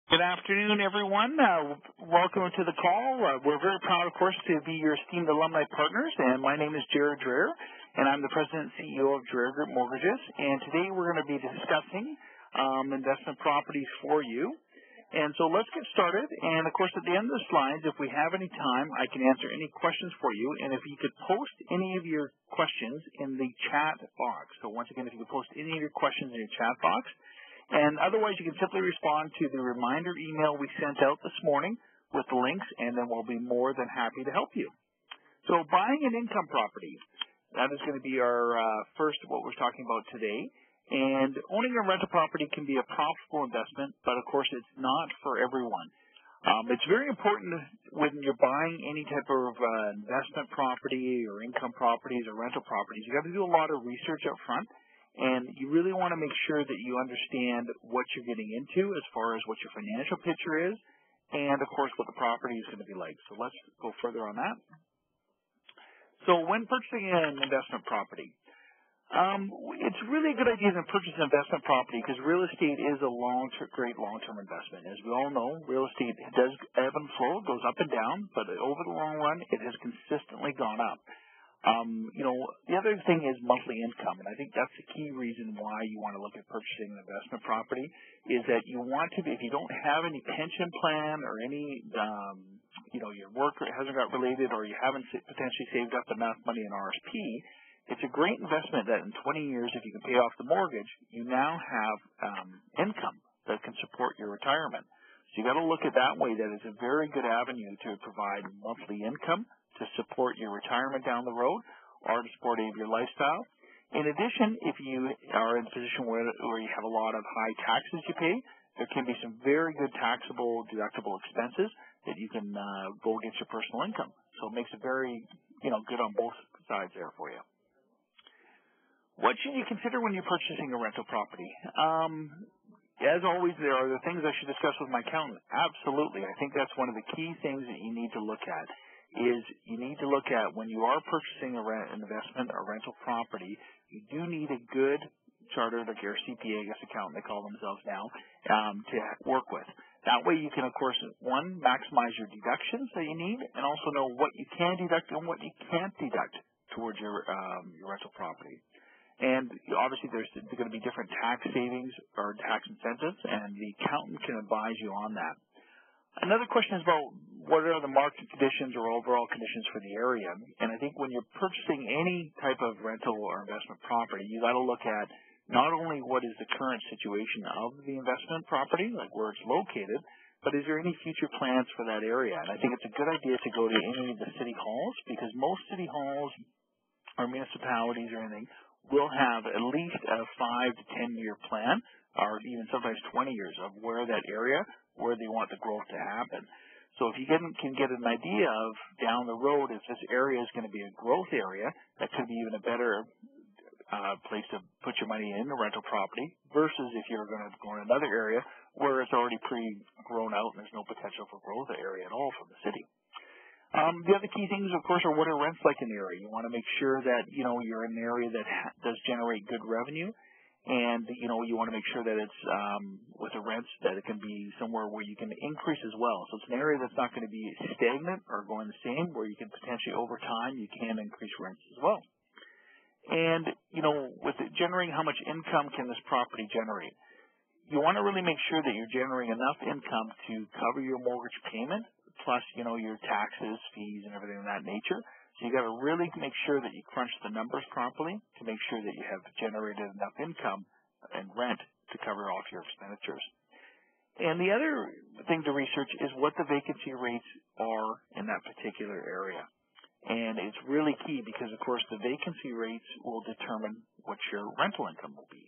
Good afternoon, everyone. Welcome to the call. We're very proud, of course, to be your esteemed alumni partners, and my name is Jared Dreyer, and I'm the President and CEO of Dreyer Group Mortgages, and today we're going to be discussing investment properties for you. And so let's get started, and of course, at the end of the slides, if we have any time, I can answer any questions for you, and if you could post any of your questions in the chat box. So once again, if you could post any of your questions in your chat box, and otherwise, you can simply respond to the reminder email we sent out this morning with the links, and then we'll be more than happy to help you. So buying an income property, that is going to be our first of what we're talking about today. And owning a rental property can be a profitable investment, but of course, it's not for everyone. It's very important when you're buying any type of investment property or income properties or rental properties, you got to do a lot of research up front. And you really want to make sure that you understand what you're getting into as far as what your financial picture is and, of course, what the property is going to be like. So let's go further on that. So when purchasing an investment property, it's really a good idea to purchase an investment property because real estate is a great long-term investment. As we all know, real estate does ebb and flow, goes up and down, but over the long run, it has consistently gone up. The other thing is monthly income, and I think that's the key reason why you want to look at purchasing an investment property is that you want to, if you don't have any pension plan or any, your work hasn't got related or you haven't potentially saved up enough money in RSP, it's a great investment that in 20 years, if you can pay off the mortgage, you now have income that can support your retirement. So you got to look at that way that it's a very good avenue to provide monthly income to support your retirement down the road or to support your lifestyle. In addition, if you are in a position where you have a lot of high taxes you pay, there can be some very good taxable deductible expenses that you can go against your personal income. So it makes it very, good on both sides there for you. What should you consider when you're purchasing a rental property? As always, there are the things I should discuss with my accountant. Absolutely. I think that's one of the key things that you need to look at. Is you need to look at when you are purchasing an investment or rental property, you do need a good chartered, like your CPA, I guess accountant they call themselves now, to work with. That way you can, of course, one, maximize your deductions that you need and also know what you can deduct and what you can't deduct towards your rental property. And obviously there's going to be different tax savings or tax incentives, and the accountant can advise you on that. Another question is about what are the market conditions or overall conditions for the area. And I think when you're purchasing any type of rental or investment property, you got to look at not only what is the current situation of the investment property, like where it's located, but is there any future plans for that area? And I think it's a good idea to go to any of the city halls because most city halls or municipalities or anything will have at least a 5 to 10 year plan or even sometimes 20 years of where that area, where they want the growth to happen. So if you can get an idea of down the road if this area is going to be a growth area, that could be even a better place to put your money in, a rental property, versus if you're going to go in another area where it's already pre-grown out and there's no potential for growth area at all from the city. The other key things, of course, are what are rents like in the area. You want to make sure that, you're in an area that does generate good revenue. And, you want to make sure that it's with the rents that it can be somewhere where you can increase as well. So it's an area that's not going to be stagnant or going the same, where you can potentially over time you can increase rents as well. And, with generating how much income can this property generate, you want to really make sure that you're generating enough income to cover your mortgage payment, plus, your taxes, fees, and everything of that nature. So you got to really make sure that you crunch the numbers properly to make sure that you have generated enough income and rent to cover off your expenditures. And the other thing to research is what the vacancy rates are in that particular area. And it's really key because, of course, the vacancy rates will determine what your rental income will be.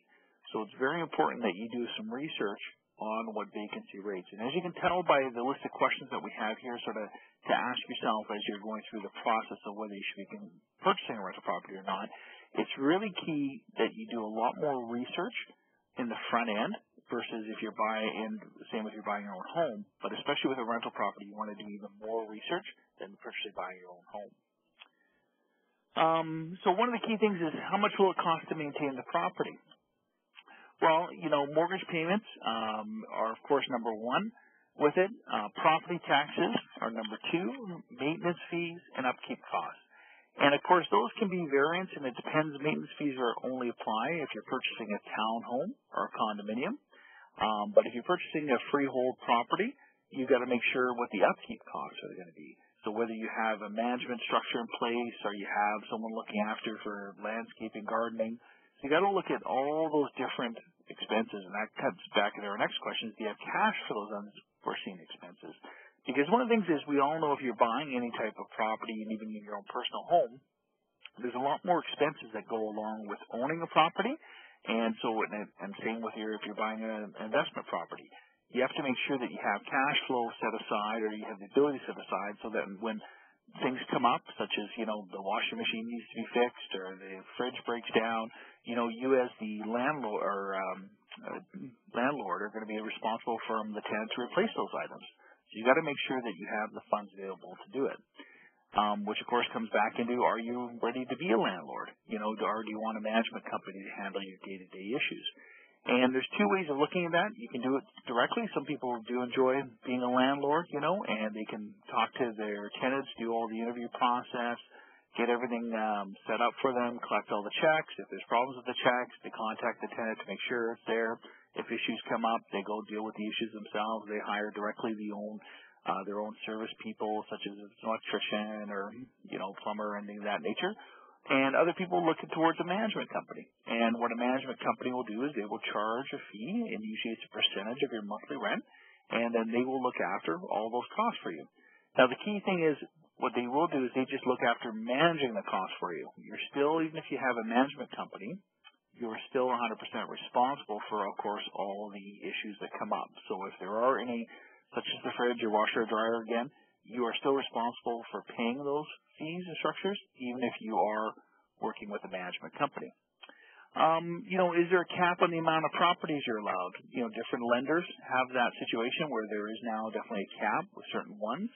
So it's very important that you do some research on what vacancy rates. And as you can tell by the list of questions that we have here, sort of to ask yourself as you're going through the process of whether you should be purchasing a rental property or not, it's really key that you do a lot more research in the front end versus if you're buying, same if you're buying your own home, but especially with a rental property, you want to do even more research than purchasing buying your own home. So one of the key things is how much will it cost to maintain the property? Well, mortgage payments are, of course, number one with it. Property taxes are number two, maintenance fees, and upkeep costs. And, of course, those can be variants, and it depends. Maintenance fees are only apply if you're purchasing a townhome or a condominium. But if you're purchasing a freehold property, you've got to make sure what the upkeep costs are going to be. So whether you have a management structure in place or you have someone looking after for landscaping, gardening, so you got to look at all those different expenses, and that cuts back into our next question: do you have cash for those unforeseen expenses? Because one of the things is we all know if you're buying any type of property, and even in your own personal home, there's a lot more expenses that go along with owning a property. And so, and same with if you're buying an investment property, you have to make sure that you have cash flow set aside, or you have the ability set aside, so that when things come up, such as, the washing machine needs to be fixed or the fridge breaks down, you as the landlord are going to be responsible from the tenant to replace those items. So you got to make sure that you have the funds available to do it. Which of course comes back into, are you ready to be a landlord? Or do you want a management company to handle your day-to-day issues? And there's two ways of looking at that. You can do it directly. Some people do enjoy being a landlord, and they can talk to their tenants, do all the interview process, get everything set up for them, collect all the checks. If there's problems with the checks, they contact the tenant to make sure it's there. If issues come up, they go deal with the issues themselves. They hire directly their own service people, such as an electrician or, plumber or anything of that nature. And other people look towards a management company. And what a management company will do is they will charge a fee, and usually it's a percentage of your monthly rent, and then they will look after all those costs for you. Now, the key thing is what they will do is they just look after managing the costs for you. You're still, even if you have a management company, you're still 100% responsible for, of course, all the issues that come up. So if there are any, such as the fridge, your washer or dryer again, you are still responsible for paying those fees and structures, even if you are working with a management company. Is there a cap on the amount of properties you're allowed? Different lenders have that situation where there is now definitely a cap with certain ones.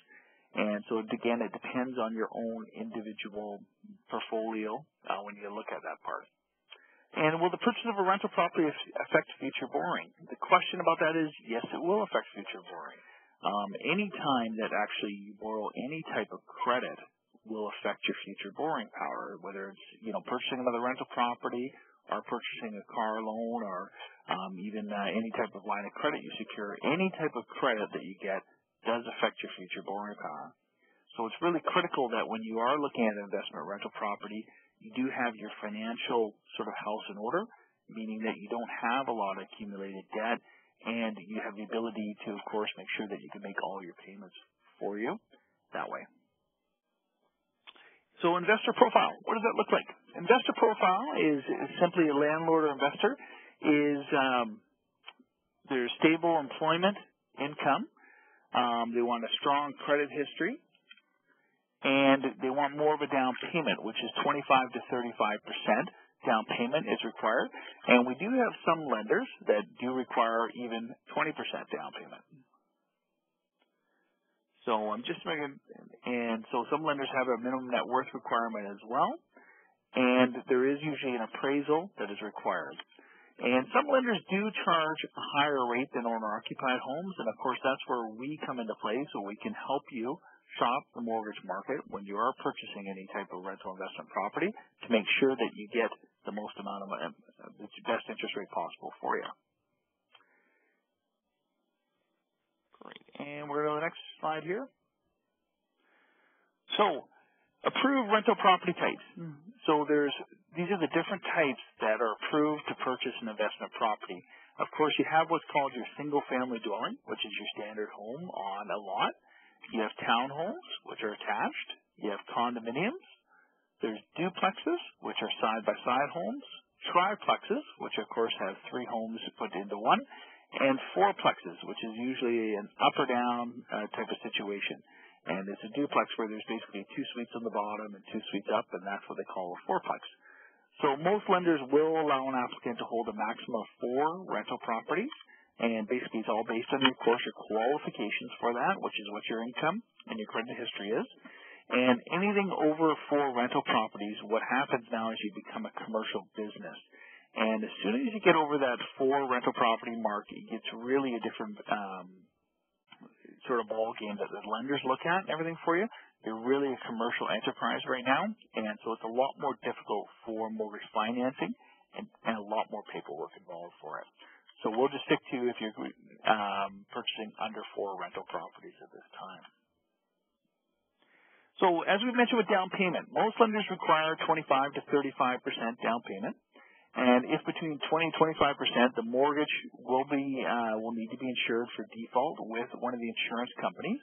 And so, again, it depends on your own individual portfolio when you look at that part. And will the purchase of a rental property affect future borrowing? The question about that is, yes, it will affect future borrowing. Any time that actually you borrow any type of credit will affect your future borrowing power, whether it's, purchasing another rental property or purchasing a car loan or even any type of line of credit you secure. Any type of credit that you get does affect your future borrowing power. So it's really critical that when you are looking at an investment rental property, you do have your financial sort of house in order, meaning that you don't have a lot of accumulated debt, and you have the ability to, of course, make sure that you can make all your payments for you that way. So investor profile, what does that look like? Investor profile is simply a landlord or investor is their stable employment income. They want a strong credit history, and they want more of a down payment, which is 25 to 35% down payment is required. And we do have some lenders that do require even 20% down payment. So I'm just making, and so some lenders have a minimum net worth requirement as well, and there is usually an appraisal that is required. And some lenders do charge a higher rate than owner-occupied homes, and of course that's where we come into play, so we can help you shop the mortgage market when you are purchasing any type of rental investment property to make sure that you get the most amount of the best interest rate possible for you. Great. And we're going to the next slide here. So, approved rental property types. So these are the different types that are approved to purchase an investment property. Of course, you have what's called your single-family dwelling, which is your standard home on a lot. You have townhomes, which are attached. You have condominiums. There's duplexes, which are side-by-side homes. Triplexes, which of course have 3 homes put into one. And fourplexes, which is usually an up or down type of situation. And it's a duplex where there's basically 2 suites on the bottom and 2 suites up, and that's what they call a fourplex. So most lenders will allow an applicant to hold a maximum of 4 rental properties. And basically, it's all based on, of course, your qualifications for that, which is what your income and your credit history is. And anything over 4 rental properties, what happens now is you become a commercial business. And as soon as you get over that 4 rental property mark, it gets really a different sort of ball game that the lenders look at and everything for you. They're really a commercial enterprise right now, and so it's a lot more difficult for mortgage financing and a lot more paperwork involved for it. So we'll just stick to if you're purchasing under 4 rental properties at this time. So as we mentioned with down payment, most lenders require 25 to 35% down payment. And if between 20 and 25%, the mortgage will need to be insured for default with one of the insurance companies,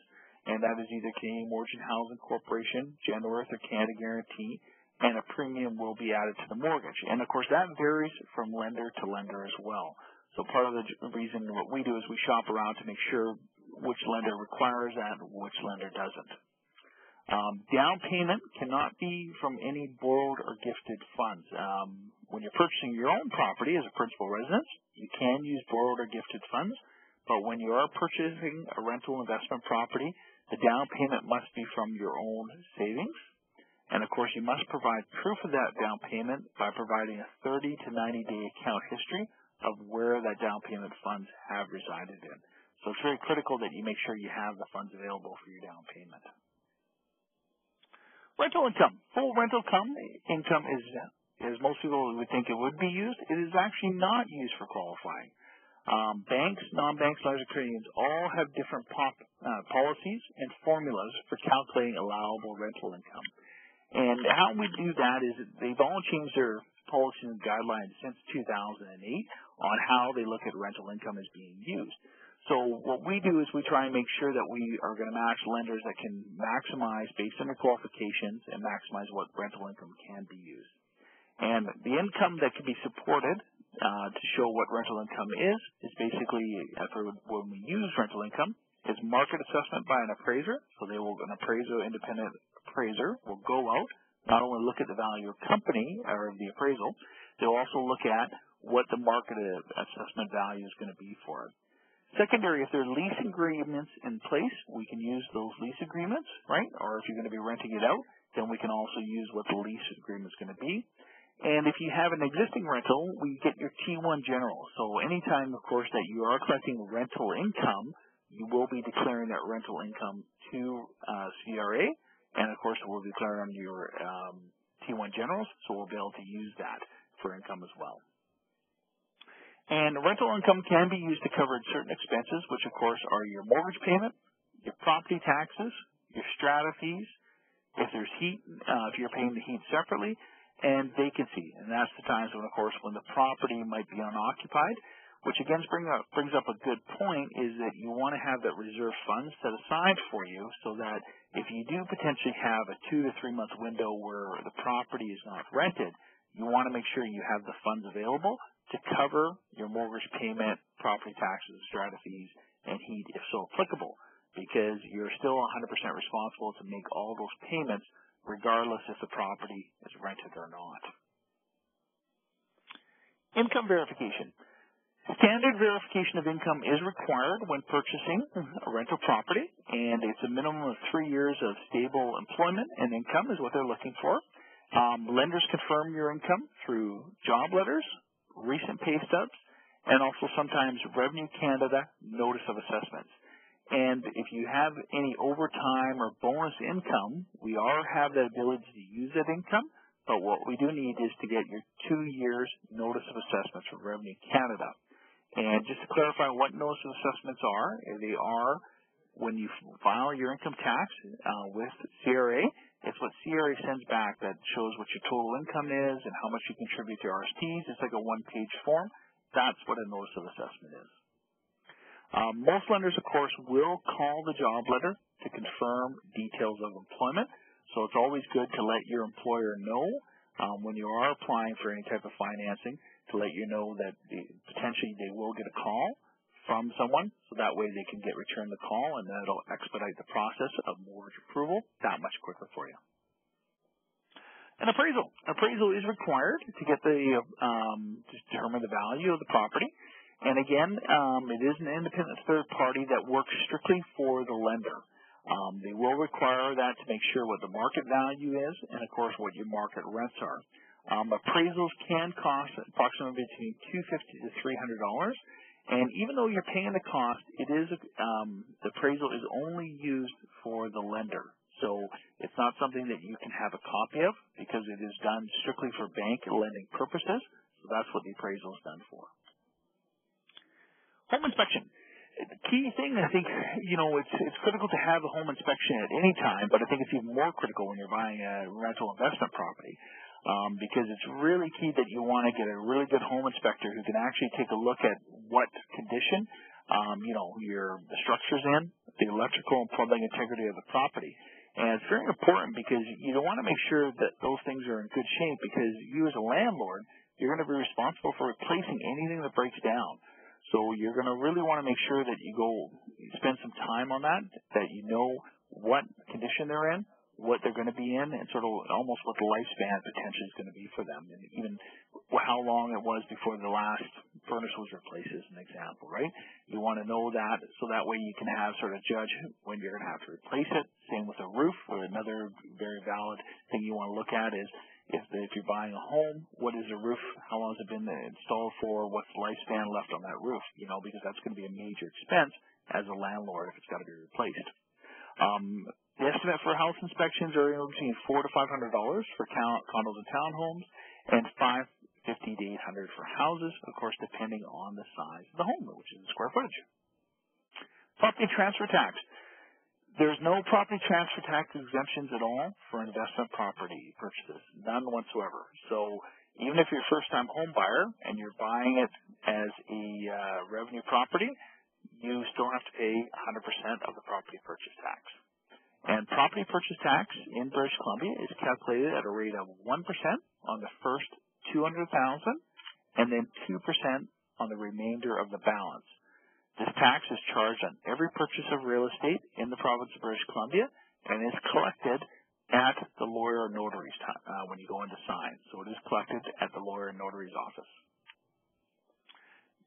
and that is either Canadian Mortgage and Housing Corporation, Genworth, or Canada Guarantee, and a premium will be added to the mortgage. And of course, that varies from lender to lender as well. So part of the reason what we do is we shop around to make sure which lender requires that and which lender doesn't. Down payment cannot be from any borrowed or gifted funds. When you're purchasing your own property as a principal residence, you can use borrowed or gifted funds, but when you are purchasing a rental investment property, the down payment must be from your own savings. And of course, you must provide proof of that down payment by providing a 30 to 90-day account history of where that down payment funds have resided in. So it's very critical that you make sure you have the funds available for your down payment. Rental income. Full rental income is, as most people would think it would be used, it is actually not used for qualifying. Banks, non-banks, lenders, and Canadians all have different policies and formulas for calculating allowable rental income. And how we do that is they've all changed their policies and guidelines since 2008 on how they look at rental income as being used. So what we do is we try and make sure that we are going to match lenders that can maximize based on their qualifications and maximize what rental income can be used. And the income that can be supported to show what rental income is basically, when we use rental income, is market assessment by an appraiser. So an independent appraiser will go out, not only look at the value of company or the appraisal, they'll also look at what the market assessment value is going to be for it. Secondary, if there are lease agreements in place, we can use those lease agreements, right? Or if you're going to be renting it out, then we can also use what the lease agreement is going to be. And if you have an existing rental, we get your T1 general. So anytime, of course, that you are collecting rental income, you will be declaring that rental income to CRA, and of course, we'll declare on your T1 generals, so we'll be able to use that for income as well. And rental income can be used to cover certain expenses, which of course are your mortgage payment, your property taxes, your strata fees, if there's heat, if you're paying the heat separately, and vacancy. And that's the times when, of course, when the property might be unoccupied, which again brings up a good point, is that you want to have that reserve funds set aside for you so that if you do potentially have a 2 to 3 month window where the property is not rented, you want to make sure you have the funds available to cover your mortgage payment, property taxes, strata fees, and heat if so applicable, because you're still 100% responsible to make all those payments regardless if the property is rented or not. Income verification. Standard verification of income is required when purchasing a rental property, and it's a minimum of 3 years of stable employment and income is what they're looking for. Lenders confirm your income through job letters, recent pay stubs, and also sometimes Revenue Canada notice of assessments. And if you have any overtime or bonus income, we have the ability to use that income, but what we do need is to get your 2 years notice of assessments from Revenue Canada. And just to clarify what notice of assessments are, they are when you file your income tax with CRA, it's what CRA sends back that shows what your total income is and how much you contribute to RSPs. It's like a one-page form. That's what a notice of assessment is. Most lenders, of course, will call the job letter to confirm details of employment. So it's always good to let your employer know when you are applying for any type of financing, to let you know that potentially they will get a call from someone, so that way they can return the call, and that'll expedite the process of mortgage approval that much quicker for you. An appraisal. Appraisal is required to get to determine the value of the property. And again, it is an independent third party that works strictly for the lender. They will require that to make sure what the market value is and, of course, what your market rents are. Appraisals can cost approximately between $250 to $300. And even though you're paying the cost, it is the appraisal is only used for the lender. So it's not something that you can have a copy of because it is done strictly for bank lending purposes. So that's what the appraisal is done for. Home inspection. The key thing, I think, it's critical to have a home inspection at any time, but I think it's even more critical when you're buying a rental investment property. Because it's really key that you want to get a really good home inspector who can actually take a look at what condition, the structure's in, the electrical and plumbing integrity of the property. And it's very important because you want to make sure that those things are in good shape because you as a landlord, you're going to be responsible for replacing anything that breaks down. So you're going to really want to make sure that you spend some time on that you know what condition they're in, what they're going to be in, and sort of almost what the lifespan potentially is going to be for them, and even how long it was before the last furnace was replaced as an example, right? You want to know that so that way you can have sort of judge when you're going to have to replace it. Same with a roof, or another very valid thing you want to look at is if you're buying a home, what is the roof, how long has it been installed for, what's the lifespan left on that roof, because that's going to be a major expense as a landlord if it's got to be replaced. The estimate for house inspections are between $400 to $500 for condos and townhomes, and $550 to $800 for houses, of course, depending on the size of the home, which is the square footage. Property transfer tax. There's no property transfer tax exemptions at all for investment property purchases, none whatsoever. So even if you're a first-time home buyer and you're buying it as a revenue property, you still have to pay 100% of the property purchase tax. And property purchase tax in British Columbia is calculated at a rate of 1% on the first $200,000 and then 2% on the remainder of the balance. This tax is charged on every purchase of real estate in the province of British Columbia and is collected at the lawyer or notary's when you go in to sign. So it is collected at the lawyer and notary's office.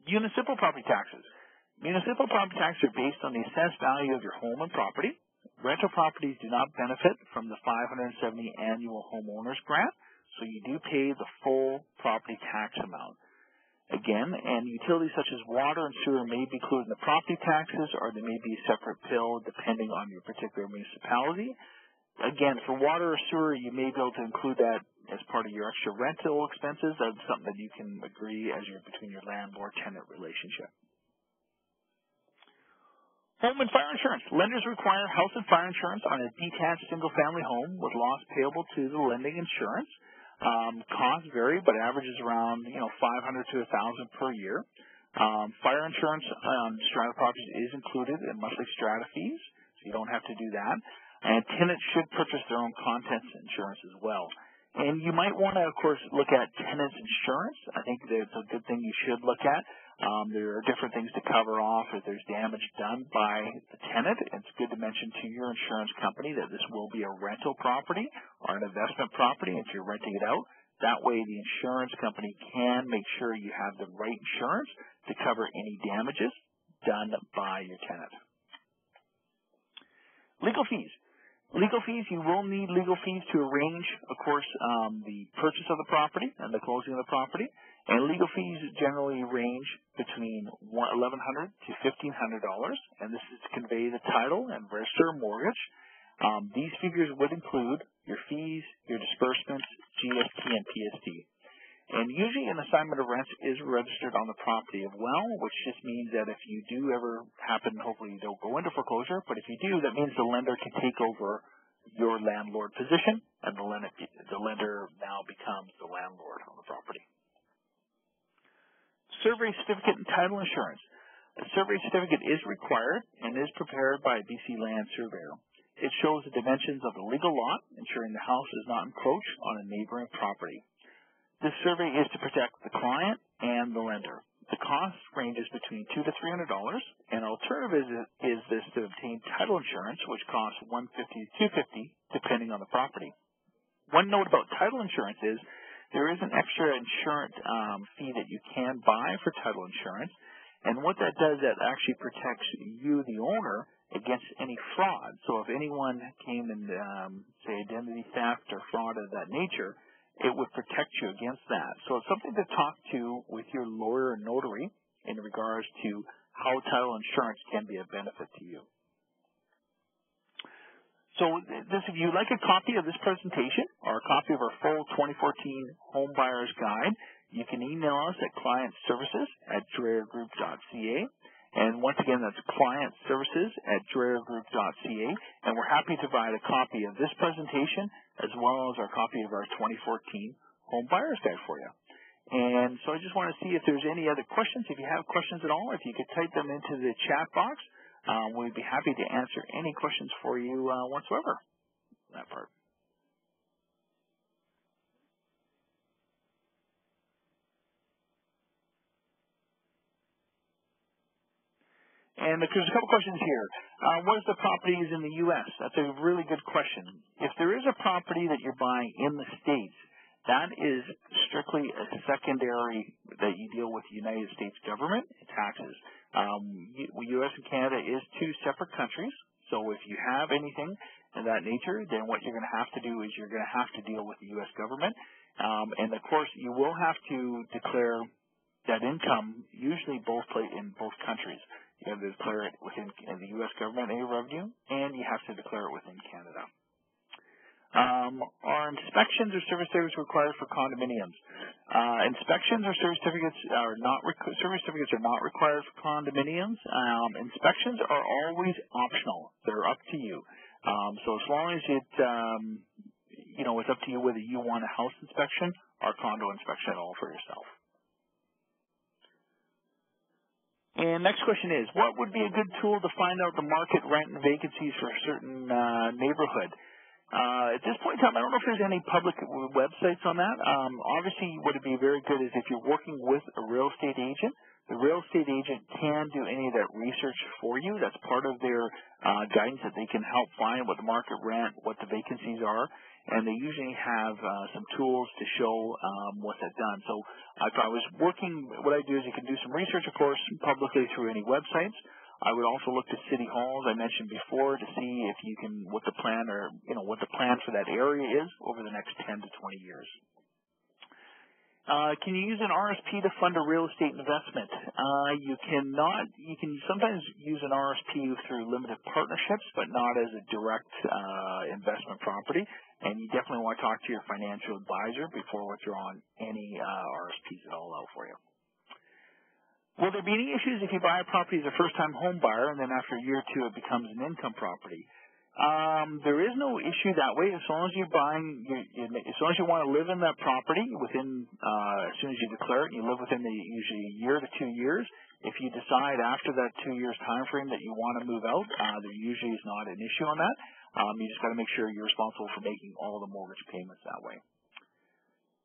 Municipal property taxes. Municipal property taxes are based on the assessed value of your home and property. Rental properties do not benefit from the $570 annual homeowners grant, so you do pay the full property tax amount. Again, and utilities such as water and sewer may be included in the property taxes, or they may be a separate bill depending on your particular municipality. Again, for water or sewer, you may be able to include that as part of your extra rental expenses. That's something that you can agree as between your landlord-tenant relationship. Home and fire insurance. Lenders require house and fire insurance on a detached single-family home with loss payable to the lending insurance. Costs vary, but averages around $500 to $1,000 per year. Fire insurance on strata properties is included in monthly strata fees, so you don't have to do that. And tenants should purchase their own contents insurance as well. And you might want to, of course, look at tenants insurance. I think that's a good thing you should look at. There are different things to cover off if there's damage done by the tenant. It's good to mention to your insurance company that this will be a rental property or an investment property if you're renting it out. That way the insurance company can make sure you have the right insurance to cover any damages done by your tenant. Legal fees. Legal fees, you will need legal fees to arrange, of course, the purchase of the property and the closing of the property. And legal fees generally range between $1,100 to $1,500, and this is to convey the title and register a mortgage. These figures would include your fees, your disbursements, GST, and PST. And usually an assignment of rents is registered on the property as well, which just means that if you do ever happen, hopefully you don't go into foreclosure, but if you do, that means the lender can take over your landlord position, and the lender now becomes the landlord on the property. Survey certificate and title insurance. A survey certificate is required and is prepared by a BC land surveyor. It shows the dimensions of the legal lot, ensuring the house does not encroach on a neighboring property. This survey is to protect the client and the lender. The cost ranges between $200 to $300. An alternative is this to obtain title insurance, which costs $150 to $250, depending on the property. One note about title insurance is there is an extra insurance fee that you can buy for title insurance, and what that does, that actually protects you, the owner, against any fraud. So if anyone came and, say, identity theft or fraud of that nature, it would protect you against that. So it's something to talk to with your lawyer and notary in regards to how title insurance can be a benefit to you. So if you'd like a copy of this presentation or a copy of our full 2014 Home Buyer's Guide, you can email us at clientservices@dreyergroup.ca. And once again, that's clientservices@dreyergroup.ca. And we're happy to provide a copy of this presentation as well as our copy of our 2014 Home Buyer's Guide for you. And so I just want to see if there's any other questions. If you have questions at all, if you could type them into the chat box, we'd be happy to answer any questions for you whatsoever. That part. And there's a couple questions here. What if the property is in the U.S.? That's a really good question. If there is a property that you're buying in the States, that is strictly a secondary that you deal with the United States government and taxes. U.S. and Canada is two separate countries, so if you have anything of that nature, then what you're going to have to do is you're going to have to deal with the U.S. government. And, of course, you will have to declare that income usually in both countries. You have to declare it within the U.S. government and revenue, and you have to declare it within Canada. Are inspections or service certificates required for condominiums? Inspections or service certificates are not required for condominiums. Inspections are always optional. They're up to you. So as long as it's up to you whether you want a house inspection or condo inspection all for yourself. And next question is, what would be a good tool to find out the market rent and vacancies for a certain neighborhood? At this point in time, I don't know if there's any public websites on that. Obviously, what would be very good is if you're working with a real estate agent, the real estate agent can do any of that research for you. That's part of their guidance that they can help find what the market rent, what the vacancies are, and they usually have some tools to show what they've done. So if I was working, what I do is you can do some research, of course, publicly through any websites. I would also look to city halls I mentioned before to see if you can what the plan for that area is over the next 10 to 20 years. Can you use an RSP to fund a real estate investment? You cannot. You can sometimes use an RSP through limited partnerships, but not as a direct investment property. And you definitely want to talk to your financial advisor before withdrawing any RSPs at all out for you. Will there be any issues if you buy a property as a first-time home buyer and then after a year or two it becomes an income property? There is no issue that way as long as you're buying, as long as you want to live in that property within, as soon as you declare it, you live within usually a year to 2 years. If you decide after that 2 years time frame that you want to move out, there usually is not an issue on that. You just got to make sure you're responsible for making all the mortgage payments that way.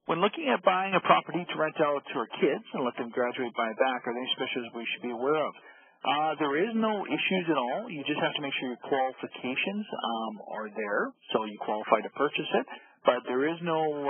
When looking at buying a property to rent out to our kids and let them graduate buy back, are there any specials we should be aware of? There is no issues at all. You just have to make sure your qualifications are there, so you qualify to purchase it. But there is no,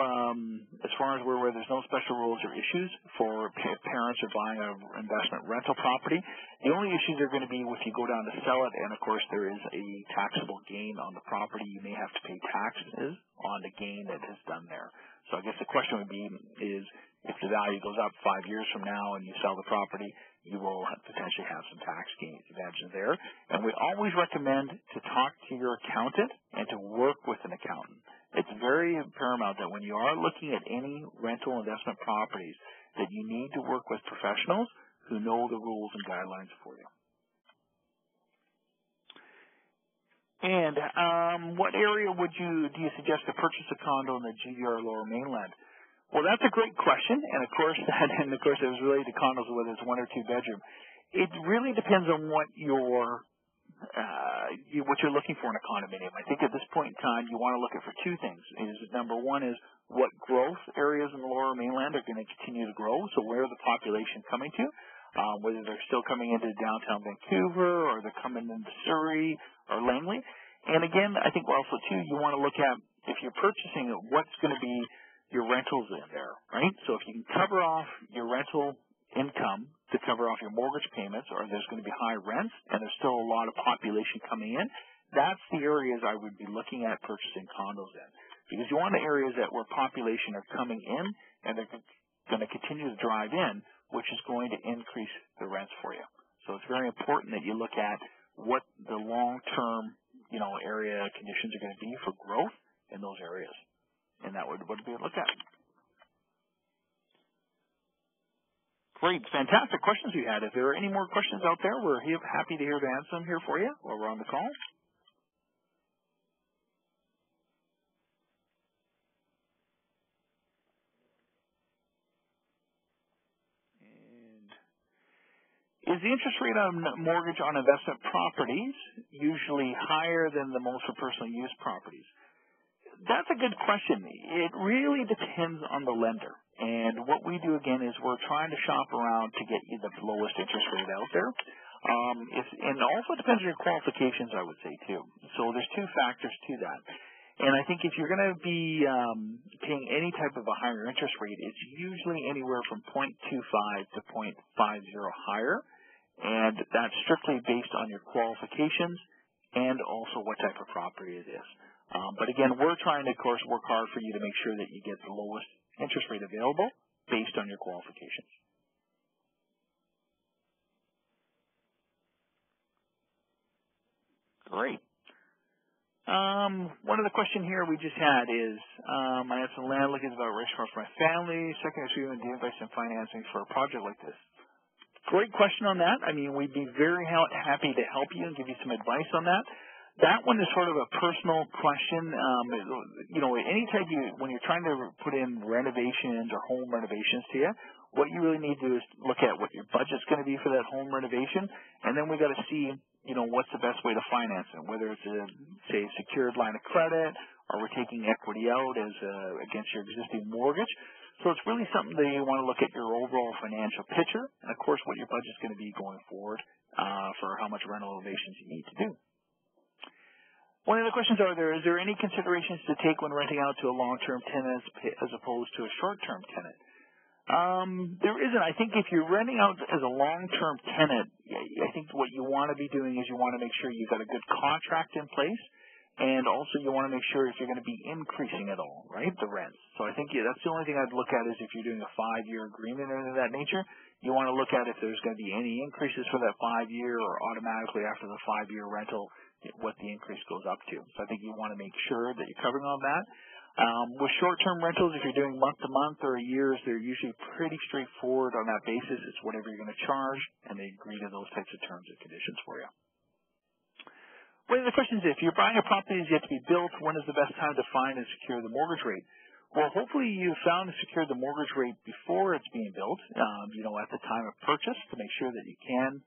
as far as we're aware, there's no special rules or issues for parents or buying an investment rental property. The only issues are going to be if you go down to sell it, and of course there is a taxable gain on the property. You may have to pay taxes on the gain that is done there. So I guess the question would be is if the value goes up 5 years from now and you sell the property, you will potentially have some tax gain advantages there. And we always recommend to talk to your accountant and to work with an accountant. It's very paramount that when you are looking at any rental investment properties that you need to work with professionals who know the rules and guidelines for you. And what area do you suggest to purchase a condo in the GDR Lower Mainland? Well, that's a great question, and of course, it was related to condos, whether it's 1 or 2 bedroom. It really depends on what you're looking for in a condominium. I think at this point in time, you want to look at for 2 things. Number one is what growth areas in the Lower Mainland are going to continue to grow. So where is the population coming to? Whether they're still coming into downtown Vancouver or they're coming into Surrey or Langley. And again, I think also too, you want to look at if you're purchasing it, what's going to be your rentals in there, right? So if you can cover off your rental income to cover off your mortgage payments, or there's going to be high rents and there's still a lot of population coming in, that's the areas I would be looking at purchasing condos in. because you want the areas that where population are coming in and they're going to continue to drive in, which is going to increase the rents for you. So it's very important that you look at what the long-term, area conditions are going to be for growth in those areas, and that would be a look at. Great, fantastic questions you had. If there are any more questions out there, we're happy to answer them here for you while we're on the call. And is the interest rate on mortgage on investment properties usually higher than the most for personal use properties? That's a good question. It really depends on the lender. And what we do, again, is we're trying to shop around to get you the lowest interest rate out there. And also depends on your qualifications, I would say, too. So there's two factors to that. And I think if you're going to be paying any type of a higher interest rate, it's usually anywhere from 0.25 to 0.50 higher. And that's strictly based on your qualifications and also what type of property it is. But again, we're trying to, of course, work hard for you to make sure that you get the lowest interest rate available based on your qualifications. Great. One of the question here we just had is, I have some land looking about restaurant for my family, second issue and invest in financing for a project like this. Great question on that. I mean, we'd be very happy to help you and give you some advice on that. That one is sort of a personal question. Anytime when you're trying to put in renovations or home renovations to you, what you really need to do is look at what your budget's going to be for that home renovation, and then we got to see, what's the best way to finance it, whether it's a, say, secured line of credit, or we're taking equity out as against your existing mortgage. So it's really something that you want to look at your overall financial picture, and of course what your budget's going to be going forward for how much renovations you need to do. One of the questions is there any considerations to take when renting out to a long-term tenant as opposed to a short-term tenant? There isn't. I think if you're renting out as a long-term tenant, I think what you want to be doing is you want to make sure you've got a good contract in place, and also you want to make sure if you're going to be increasing at all, right, the rents. So I think that's the only thing I'd look at is if you're doing a 5-year agreement or anything of that nature, you want to look at if there's going to be any increases for that 5-year or automatically after the 5-year rental, what the increase goes up to. So I think you want to make sure that you're covering all that. With short-term rentals, if you're doing month-to-month or years, they're usually pretty straightforward on that basis. It's whatever you're going to charge, and they agree to those types of terms and conditions for you. One of the questions is, if you're buying a property that's yet to be built, when is the best time to find and secure the mortgage rate? Well, hopefully you found and secured the mortgage rate before it's being built, at the time of purchase to make sure that you can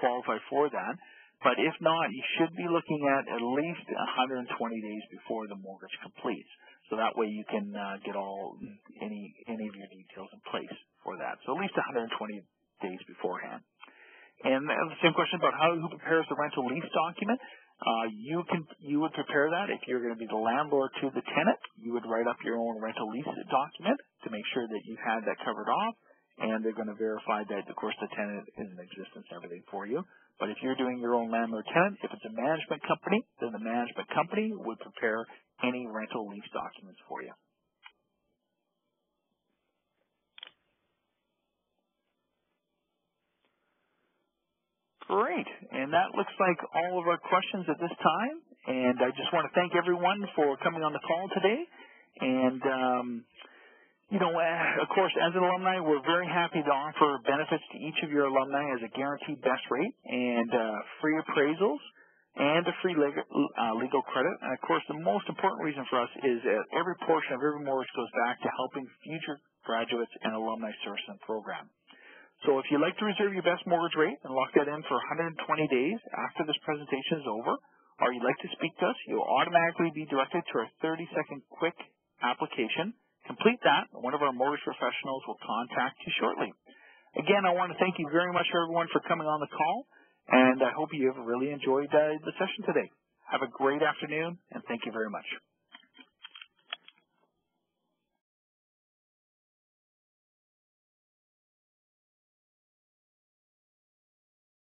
qualify for that. But if not, you should be looking at least 120 days before the mortgage completes. So that way you can get any of your details in place for that. So at least 120 days beforehand. And the same question about who prepares the rental lease document. You would prepare that if you're going to be the landlord to the tenant. You would write up your own rental lease document to make sure that you've had that covered off, and they're going to verify that, of course, the tenant is in existence and everything for you. But if you're doing your own landlord-tenant, if it's a management company, then the management company would prepare any rental lease documents for you. Great. And that looks like all of our questions at this time. And I just want to thank everyone for coming on the call today. And, of course, as an alumni, we're very happy to offer benefits to each of your alumni as a guaranteed best rate and free appraisals and a free legal credit. And, of course, the most important reason for us is that every portion of every mortgage goes back to helping future graduates and alumni service and program. So if you'd like to reserve your best mortgage rate and lock that in for 120 days after this presentation is over, or you'd like to speak to us, you'll automatically be directed to our 30-second quick application. Complete that, and one of our mortgage professionals will contact you shortly. Again, I want to thank you very much, everyone, for coming on the call, and I hope you have really enjoyed the session today. Have a great afternoon, and thank you very much.